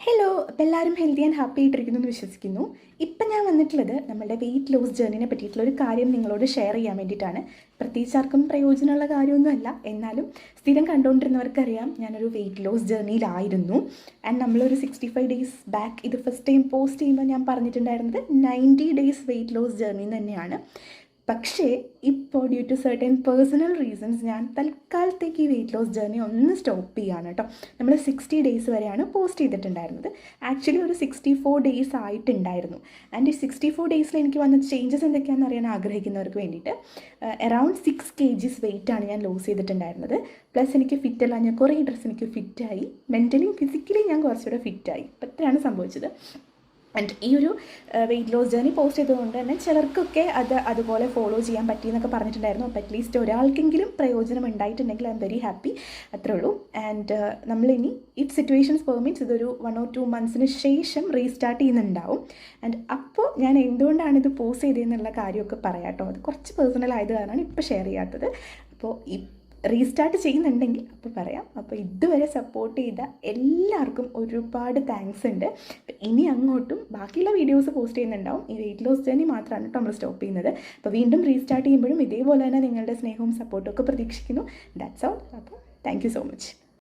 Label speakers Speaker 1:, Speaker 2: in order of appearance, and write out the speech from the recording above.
Speaker 1: Hello, അപ്പോൾ എല്ലാവരും healthy and happy ആയിട്ടിരിക്കുന്നു എന്ന് വിശ്വസിക്കുന്നു. ഇപ്പം ഞാൻ വന്നിട്ടുള്ളത് നമ്മുടെ വെയിറ്റ് ലോസ് ജേർണിനെ പറ്റിയിട്ടുള്ള ഒരു കാര്യം നിങ്ങളോട് ഷെയർ ചെയ്യാൻ വേണ്ടിയിട്ടാണ്. പ്രത്യേകിച്ച് ആർക്കും പ്രയോജനമുള്ള കാര്യമൊന്നുമല്ല, എന്നാലും സ്ഥിരം കണ്ടുകൊണ്ടിരുന്നവർക്കറിയാം ഞാനൊരു വെയിറ്റ് ലോസ് ജേർണിയിലായിരുന്നു. ആൻഡ് നമ്മളൊരു 65 ഡേയ്സ് ബാക്ക് ഇത് ഫസ്റ്റ് ടൈം പോസ്റ്റ് ചെയ്യുമ്പോൾ ഞാൻ പറഞ്ഞിട്ടുണ്ടായിരുന്നത് 90 ഡേയ്സ് വെയിറ്റ് ലോസ് ജേർണി തന്നെയാണ്. പക്ഷേ ഇപ്പോൾ due to certain personal reasons ഞാൻ തൽക്കാലത്തേക്ക് ഈ വെയിറ്റ് ലോസ് ജേർണി ഒന്ന് സ്റ്റോപ്പ് ചെയ്യുകയാണ് കേട്ടോ. നമ്മൾ 60 ഡേയ്സ് വരെയാണ് പോസ്റ്റ് ചെയ്തിട്ടുണ്ടായിരുന്നത്. ആക്ച്വലി ഒരു 64 ഡേയ്സ് ആയിട്ടുണ്ടായിരുന്നു. ആൻഡ് ഈ 64 ഡേയ്സിൽ എനിക്ക് വന്ന ചേഞ്ചസ് എന്തൊക്കെയാണെന്ന് അറിയാൻ ആഗ്രഹിക്കുന്നവർക്ക് വേണ്ടിയിട്ട് അറൗണ്ട് 6 kgs വെയിറ്റാണ് ഞാൻ ലോസ് ചെയ്തിട്ടുണ്ടായിരുന്നത്. പ്ലസ് എനിക്ക് ഫിറ്റല്ല, ഞാൻ കുറേ ഡ്രസ്സ് എനിക്ക് ഫിറ്റായി, മെൻ്റലിയും ഫിസിക്കലി ഞാൻ കുറച്ചുകൂടെ ഫിറ്റായി. അപ്പോൾ ഇത്രയാണ് സംഭവിച്ചത്. ആൻഡ് ഈ ഒരു വെയിറ്റ് ലോസ് ജേർണി പോസ്റ്റ് ചെയ്തതുകൊണ്ട് തന്നെ ചിലർക്കൊക്കെ അതുപോലെ ഫോളോ ചെയ്യാൻ പറ്റിയെന്നൊക്കെ പറഞ്ഞിട്ടുണ്ടായിരുന്നു. അപ്പോൾ അറ്റ്ലീസ്റ്റ് ഒരാൾക്കെങ്കിലും പ്രയോജനം ഉണ്ടായിട്ടുണ്ടെങ്കിൽ ഐ എം വെരി ഹാപ്പി. അത്രേ ഉള്ളൂ. ആൻഡ് നമ്മളിനി ഇഫ് സിറ്റുവേഷൻസ് പെർമിറ്റ്സ് ഇതൊരു 1 or 2 months ശേഷം റീസ്റ്റാർട്ട് ചെയ്യുന്നുണ്ടാവും. ആൻഡ് അപ്പോൾ ഞാൻ എന്തുകൊണ്ടാണ് ഇത് പോസ്റ്റ് ചെയ്തതെന്നുള്ള കാര്യമൊക്കെ പറയാം കേട്ടോ. അത് കുറച്ച് പേഴ്സണൽ ആയത് കാരണമാണ് ഇപ്പോൾ ഷെയർ ചെയ്യാത്തത്. അപ്പോൾ റീസ്റ്റാർട്ട് ചെയ്യുന്നുണ്ടെങ്കിൽ അപ്പോൾ പറയാം. അപ്പോൾ ഇതുവരെ സപ്പോർട്ട് ചെയ്ത എല്ലാവർക്കും ഒരുപാട് താങ്ക്സ് ഉണ്ട്. ഇനി അങ്ങോട്ടും ബാക്കിയുള്ള വീഡിയോസ് പോസ്റ്റ് ചെയ്യുന്നുണ്ടാവും. ഈ വെയിറ്റ് ലോസ് ജേർണി മാത്രമാണ് കേട്ടോ നമ്മൾ സ്റ്റോപ്പ് ചെയ്യുന്നത്. അപ്പോൾ വീണ്ടും റീസ്റ്റാർട്ട് ചെയ്യുമ്പോഴും ഇതേപോലെ തന്നെ നിങ്ങളുടെ സ്നേഹവും സപ്പോർട്ടും ഒക്കെ പ്രതീക്ഷിക്കുന്നു. That's all. അപ്പോൾ താങ്ക് യു സോ മച്ച്.